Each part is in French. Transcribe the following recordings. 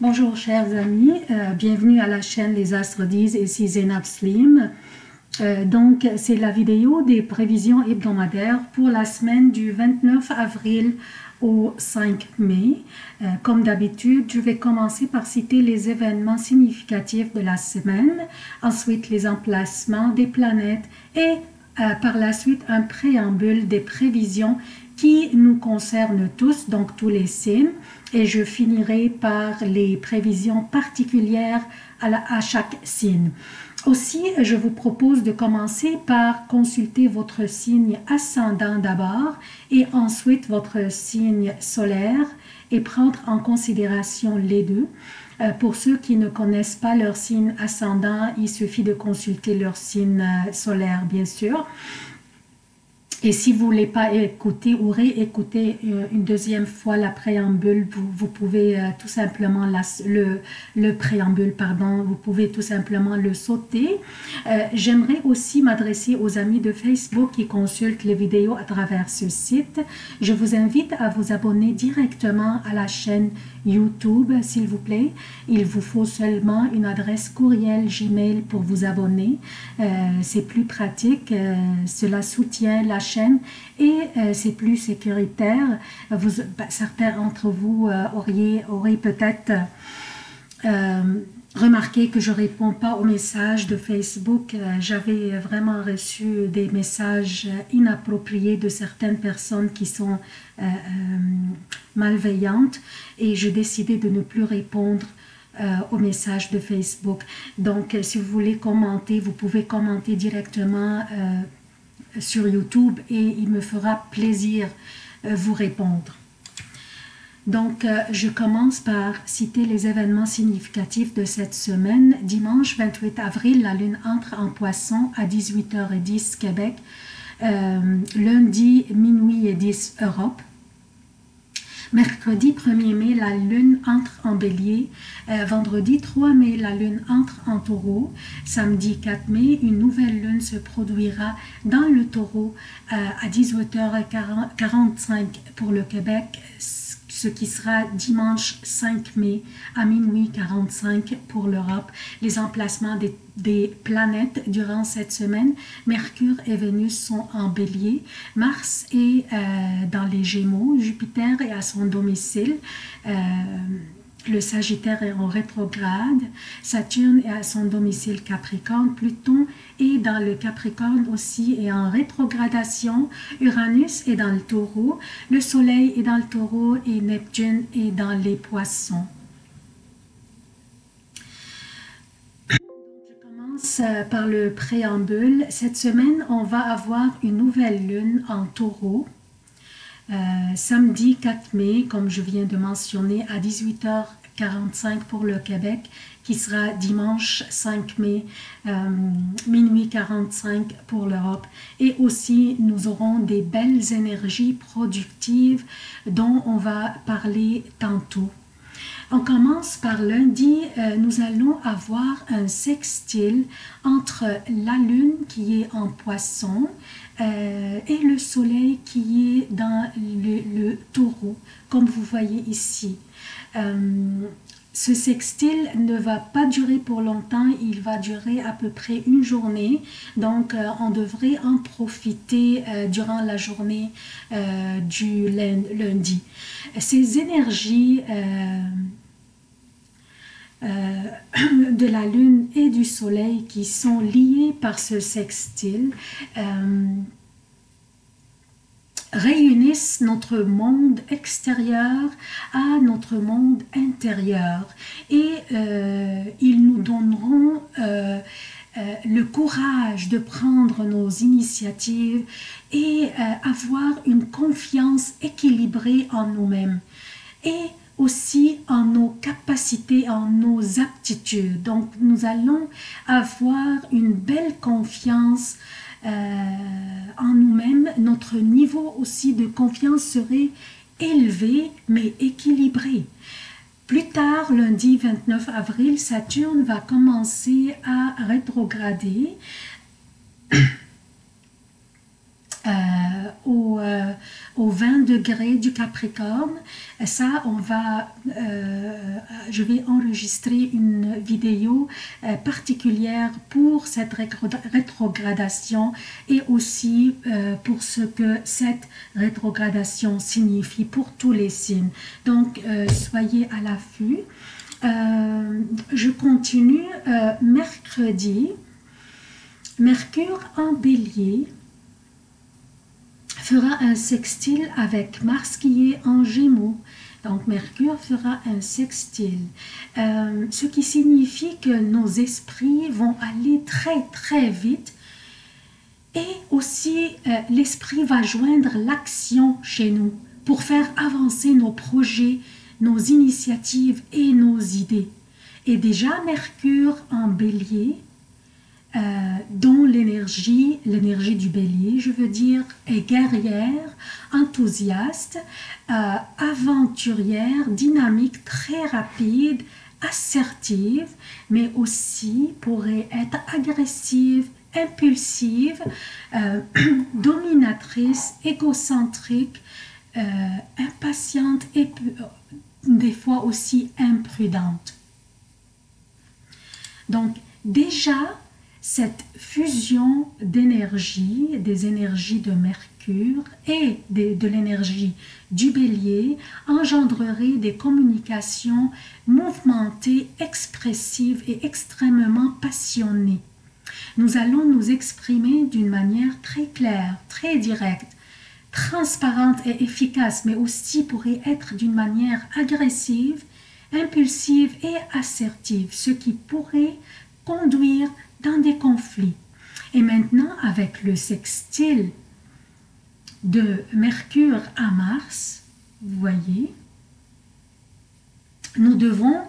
Bonjour chers amis, bienvenue à la chaîne Les Astres disent, ici Zénab Slim. Donc c'est la vidéo des prévisions hebdomadaires pour la semaine du 29 avril au 5 mai. Comme d'habitude, je vais commencer par citer les événements significatifs de la semaine, ensuite les emplacements des planètes et par la suite un préambule des prévisions qui nous concernent tous, donc tous les signes, et je finirai par les prévisions particulières à chaque signe. Aussi, je vous propose de commencer par consulter votre signe ascendant d'abord et ensuite votre signe solaire et prendre en considération les deux. Pour ceux qui ne connaissent pas leur signe ascendant, il suffit de consulter leur signe solaire, bien sûr. Et si vous ne voulez pas écouter ou réécouter une deuxième fois la préambule, vous pouvez tout simplement le préambule, pardon, vous pouvez tout simplement le sauter. J'aimerais aussi m'adresser aux amis de Facebook qui consultent les vidéos à travers ce site. Je vous invite à vous abonner directement à la chaîne YouTube, s'il vous plaît. Il vous faut seulement une adresse courriel Gmail pour vous abonner. C'est plus pratique, cela soutient la chaîne et c'est plus sécuritaire. Certains d'entre vous auraient peut-être remarqué que je ne réponds pas aux messages de Facebook. J'avais vraiment reçu des messages inappropriés de certaines personnes qui sont malveillantes et j'ai décidé de ne plus répondre aux messages de Facebook. Donc, si vous voulez commenter, vous pouvez commenter directement sur YouTube et il me fera plaisir vous répondre. Donc, je commence par citer les événements significatifs de cette semaine. Dimanche 28 avril, la Lune entre en Poisson à 18h10 Québec. Lundi, minuit et 10 Europe. Mercredi 1er mai, la Lune entre en Bélier. Vendredi 3 mai, la Lune entre en Taureau. Samedi 4 mai, une nouvelle Lune se produira dans le Taureau à 18h45 pour le Québec, ce qui sera dimanche 5 mai à minuit 45 pour l'Europe. Les emplacements des planètes durant cette semaine, Mercure et Vénus sont en Bélier, Mars est dans les Gémeaux, Jupiter est à son domicile, le Sagittaire est en rétrograde, Saturne est à son domicile Capricorne, Pluton est dans le Capricorne aussi et en rétrogradation, Uranus est dans le Taureau, le Soleil est dans le Taureau et Neptune est dans les Poissons. Je commence par le préambule. Cette semaine, on va avoir une nouvelle lune en Taureau. Samedi 4 mai, comme je viens de mentionner, à 18h45 pour le Québec, qui sera dimanche 5 mai, minuit 45 pour l'Europe. Et aussi, nous aurons des belles énergies productives dont on va parler tantôt. On commence par lundi, nous allons avoir un sextile entre la Lune qui est en Poisson et le Soleil qui est dans le Taureau, comme vous voyez ici. Ce sextile ne va pas durer pour longtemps, il va durer à peu près une journée, donc on devrait en profiter durant la journée du lundi. Ces énergies de la Lune et du Soleil qui sont liées par ce sextile réunissent notre monde extérieur à notre monde intérieur et ils nous donneront le courage de prendre nos initiatives et avoir une confiance équilibrée en nous-mêmes et aussi en nos capacités, en nos aptitudes. Donc nous allons avoir une belle confiance en nous-mêmes. Notre niveau aussi de confiance serait élevé mais équilibré. Plus tard, lundi 29 avril, Saturne va commencer à rétrograder aux 20 degrés du Capricorne. Ça, je vais enregistrer une vidéo particulière pour cette rétrogradation et aussi pour ce que cette rétrogradation signifie pour tous les signes. Donc, soyez à l'affût. Je continue. Mercredi, Mercure en Bélier fera un sextile avec Mars qui est en Gémeaux. Donc Mercure fera un sextile, ce qui signifie que nos esprits vont aller très très vite et aussi l'esprit va joindre l'action chez nous pour faire avancer nos projets, nos initiatives et nos idées. Et déjà Mercure en Bélier, dont l'énergie du bélier, je veux dire, est guerrière, enthousiaste, aventurière, dynamique, très rapide, assertive, mais aussi pourrait être agressive, impulsive, dominatrice, égocentrique, impatiente et des fois aussi imprudente. Donc déjà, cette fusion d'énergie, des énergies de Mercure et de l'énergie du Bélier engendrerait des communications mouvementées, expressives et extrêmement passionnées. Nous allons nous exprimer d'une manière très claire, très directe, transparente et efficace, mais aussi pourrait être d'une manière agressive, impulsive et assertive, ce qui pourrait conduire dans des conflits. Et maintenant, avec le sextile de Mercure à Mars, vous voyez, nous devons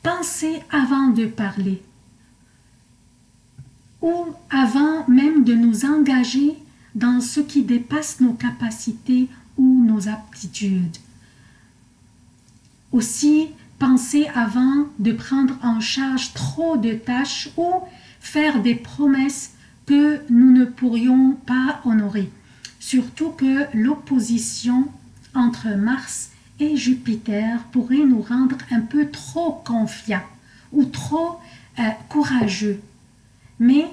penser avant de parler ou avant même de nous engager dans ce qui dépasse nos capacités ou nos aptitudes. Aussi, penser avant de prendre en charge trop de tâches ou faire des promesses que nous ne pourrions pas honorer. Surtout que l'opposition entre Mars et Jupiter pourrait nous rendre un peu trop confiants ou trop courageux. Mais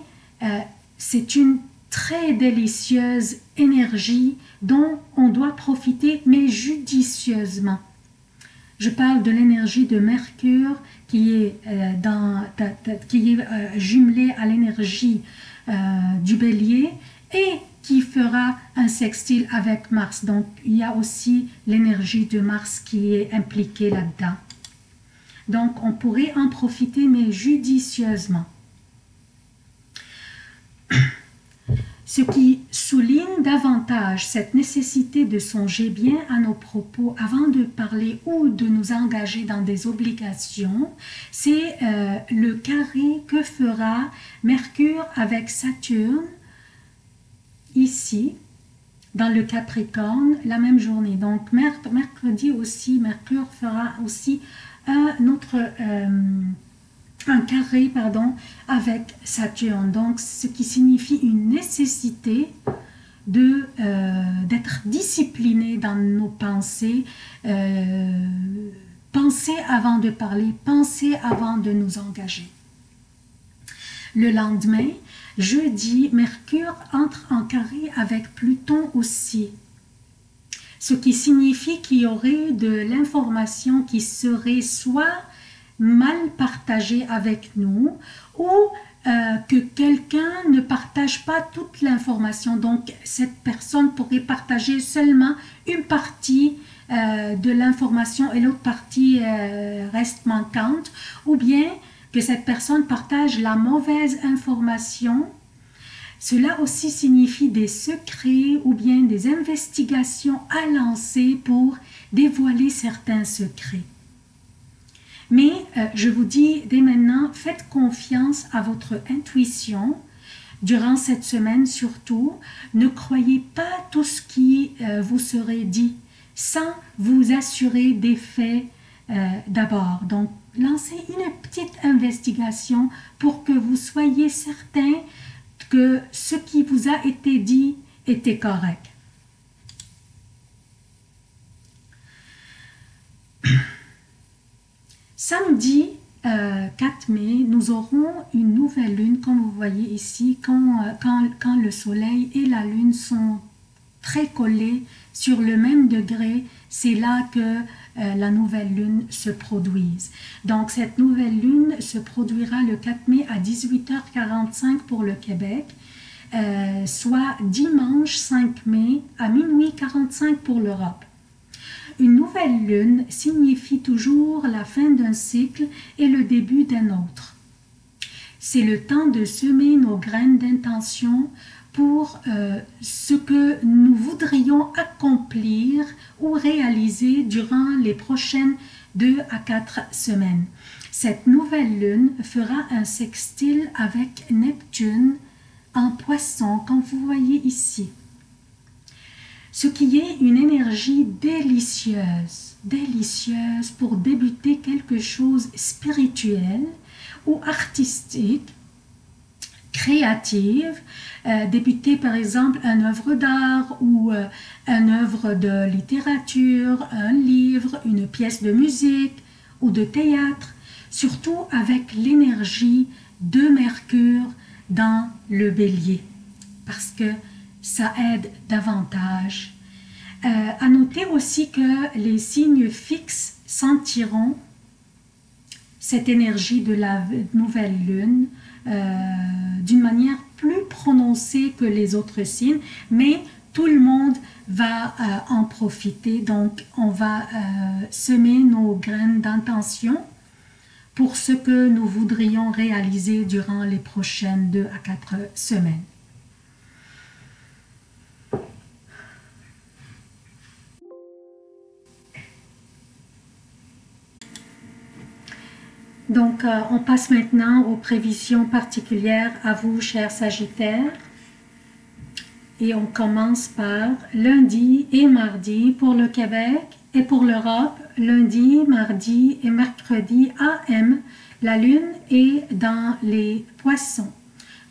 c'est une très délicieuse énergie dont on doit profiter, mais judicieusement. Je parle de l'énergie de Mercure qui est, jumelée à l'énergie du Bélier et qui fera un sextile avec Mars. Donc, il y a aussi l'énergie de Mars qui est impliquée là-dedans. Donc, on pourrait en profiter, mais judicieusement. Ce qui souligne davantage cette nécessité de songer bien à nos propos avant de parler ou de nous engager dans des obligations, c'est le carré que fera Mercure avec Saturne ici, dans le Capricorne, la même journée. Donc mercredi aussi, Mercure fera aussi un carré avec Saturne, donc ce qui signifie une nécessité d'être discipliné dans nos pensées, penser avant de parler, penser avant de nous engager. Le lendemain, jeudi, Mercure entre en carré avec Pluton aussi, ce qui signifie qu'il y aurait de l'information qui serait soit mal partagé avec nous ou que quelqu'un ne partage pas toute l'information. Donc, cette personne pourrait partager seulement une partie de l'information et l'autre partie reste manquante, ou bien que cette personne partage la mauvaise information. Cela aussi signifie des secrets ou bien des investigations à lancer pour dévoiler certains secrets. Mais je vous dis dès maintenant, faites confiance à votre intuition durant cette semaine surtout. Ne croyez pas tout ce qui vous serait dit sans vous assurer des faits d'abord. Donc, lancez une petite investigation pour que vous soyez certain que ce qui vous a été dit était correct. Samedi 4 mai, nous aurons une nouvelle lune, comme vous voyez ici, quand le soleil et la lune sont très collés sur le même degré, c'est là que la nouvelle lune se produise. Donc cette nouvelle lune se produira le 4 mai à 18h45 pour le Québec, soit dimanche 5 mai à minuit 45 pour l'Europe. Une nouvelle lune signifie toujours la fin d'un cycle et le début d'un autre. C'est le temps de semer nos graines d'intention pour ce que nous voudrions accomplir ou réaliser durant les prochaines 2 à 4 semaines. Cette nouvelle lune fera un sextile avec Neptune en Poisson, comme vous voyez ici. Ce qui est une énergie délicieuse pour débuter quelque chose spirituel ou artistique, créative, débuter par exemple une œuvre d'art ou une œuvre de littérature, un livre, une pièce de musique ou de théâtre, surtout avec l'énergie de Mercure dans le Bélier, parce que ça aide davantage. À noter aussi que les signes fixes sentiront cette énergie de la nouvelle lune d'une manière plus prononcée que les autres signes, mais tout le monde va en profiter. Donc, on va semer nos graines d'intention pour ce que nous voudrions réaliser durant les prochaines 2 à 4 semaines. Donc, on passe maintenant aux prévisions particulières à vous, chers Sagittaires. Et on commence par lundi et mardi pour le Québec et pour l'Europe. Lundi, mardi et mercredi AM, la lune est dans les Poissons,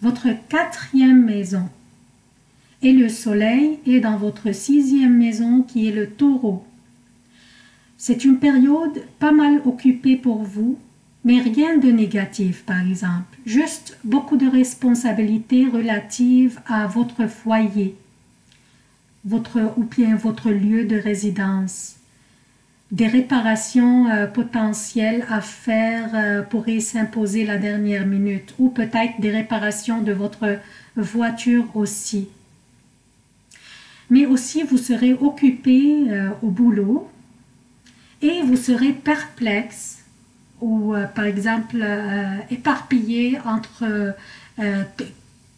votre 4e maison. Et le soleil est dans votre 6e maison qui est le Taureau. C'est une période pas mal occupée pour vous, mais rien de négatif par exemple, juste beaucoup de responsabilités relatives à votre foyer, ou bien votre lieu de résidence. Des réparations potentielles à faire pourraient s'imposer la dernière minute, ou peut-être des réparations de votre voiture aussi. Mais aussi vous serez occupé au boulot et vous serez perplexe ou par exemple éparpillé entre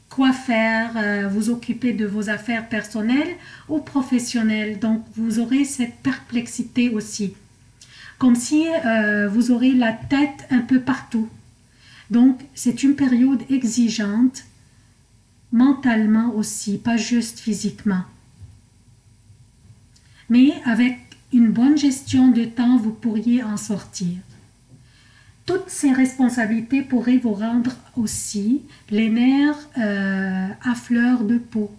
quoi faire, vous occuper de vos affaires personnelles ou professionnelles. Donc vous aurez cette perplexité aussi, comme si vous aurez la tête un peu partout. Donc c'est une période exigeante, mentalement aussi, pas juste physiquement. Mais avec une bonne gestion de temps, vous pourriez en sortir. Toutes ces responsabilités pourraient vous rendre aussi les nerfs à fleur de peau.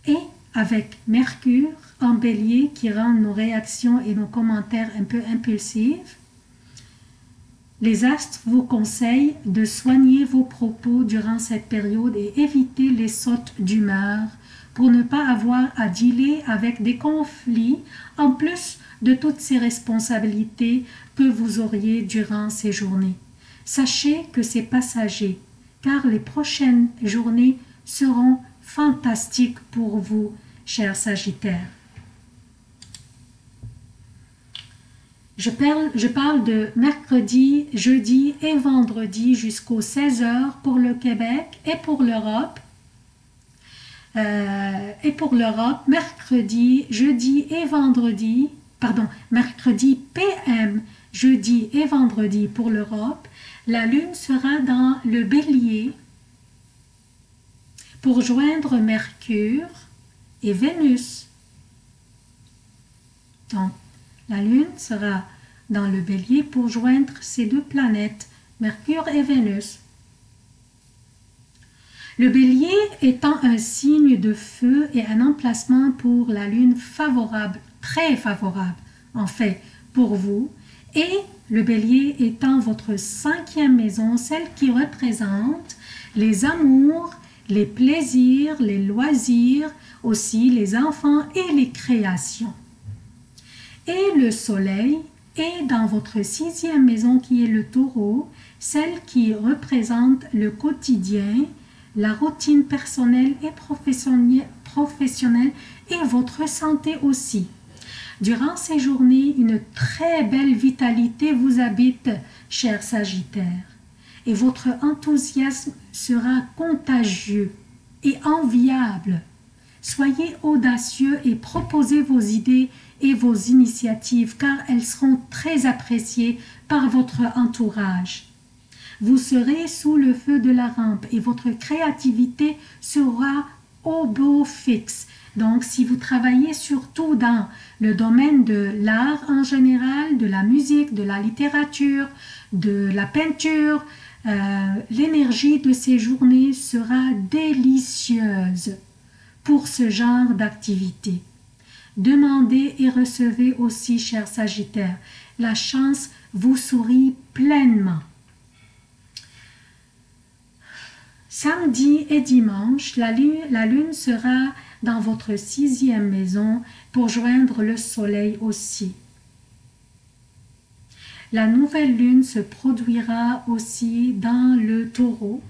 Et avec Mercure en Bélier qui rend nos réactions et nos commentaires un peu impulsifs, les astres vous conseillent de soigner vos propos durant cette période et éviter les sautes d'humeur pour ne pas avoir à dealer avec des conflits en plus de toutes ces responsabilités que vous auriez durant ces journées. Sachez que c'est passager, car les prochaines journées seront fantastiques pour vous, chers Sagittaires. Je parle de mercredi, jeudi et vendredi jusqu'aux 16h pour le Québec et pour l'Europe. Mercredi, jeudi et vendredi, mercredi PM, jeudi et vendredi pour l'Europe, la lune sera dans le Bélier pour joindre Mercure et Vénus. Donc, la lune sera dans le Bélier pour joindre ces deux planètes, Mercure et Vénus. Le Bélier étant un signe de feu et un emplacement pour la lune favorable, très favorable en fait pour vous, et le bélier étant votre cinquième maison, celle qui représente les amours, les plaisirs, les loisirs, aussi les enfants et les créations. Et le soleil est dans votre sixième maison qui est le taureau, celle qui représente le quotidien, la routine personnelle et professionnelle et votre santé aussi. Durant ces journées, une très belle vitalité vous habite, cher Sagittaire, et votre enthousiasme sera contagieux et enviable. Soyez audacieux et proposez vos idées et vos initiatives car elles seront très appréciées par votre entourage. Vous serez sous le feu de la rampe et votre créativité sera au beau fixe. Donc, si vous travaillez surtout dans le domaine de l'art en général, de la musique, de la littérature, de la peinture, l'énergie de ces journées sera délicieuse pour ce genre d'activité. Demandez et recevez aussi, cher Sagittaire. La chance vous sourit pleinement. Samedi et dimanche, la lune sera dans votre sixième maison pour joindre le soleil aussi. La nouvelle lune se produira aussi dans le taureau.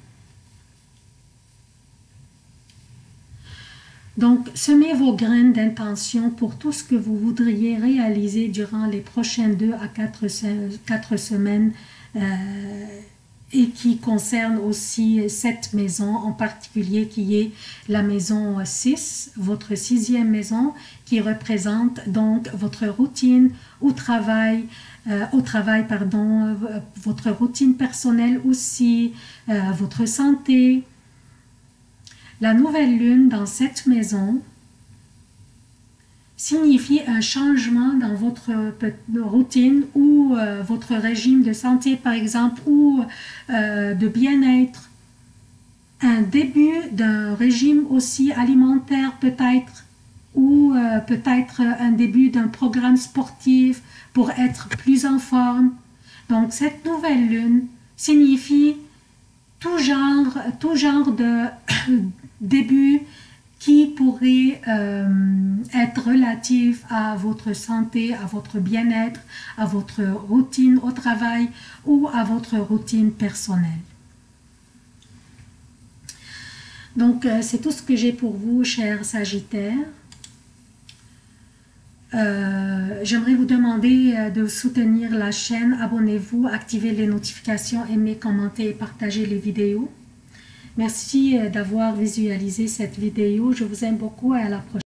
Donc, semez vos graines d'intention pour tout ce que vous voudriez réaliser durant les prochaines 2 à 4 semaines et qui concerne aussi cette maison en particulier qui est la maison 6, votre sixième maison qui représente donc votre routine au travail, votre routine personnelle aussi, votre santé. La nouvelle lune dans cette maison signifie un changement dans votre routine ou votre régime de santé par exemple ou de bien-être. Un début d'un régime aussi alimentaire peut-être ou peut-être un début d'un programme sportif pour être plus en forme. Donc cette nouvelle lune signifie tout genre de début qui pourrait être relatif à votre santé, à votre bien-être, à votre routine au travail ou à votre routine personnelle. Donc, c'est tout ce que j'ai pour vous, chers Sagittaires. J'aimerais vous demander de soutenir la chaîne. Abonnez-vous, activez les notifications, aimez, commentez et partagez les vidéos. Merci d'avoir visualisé cette vidéo. Je vous aime beaucoup et à la prochaine.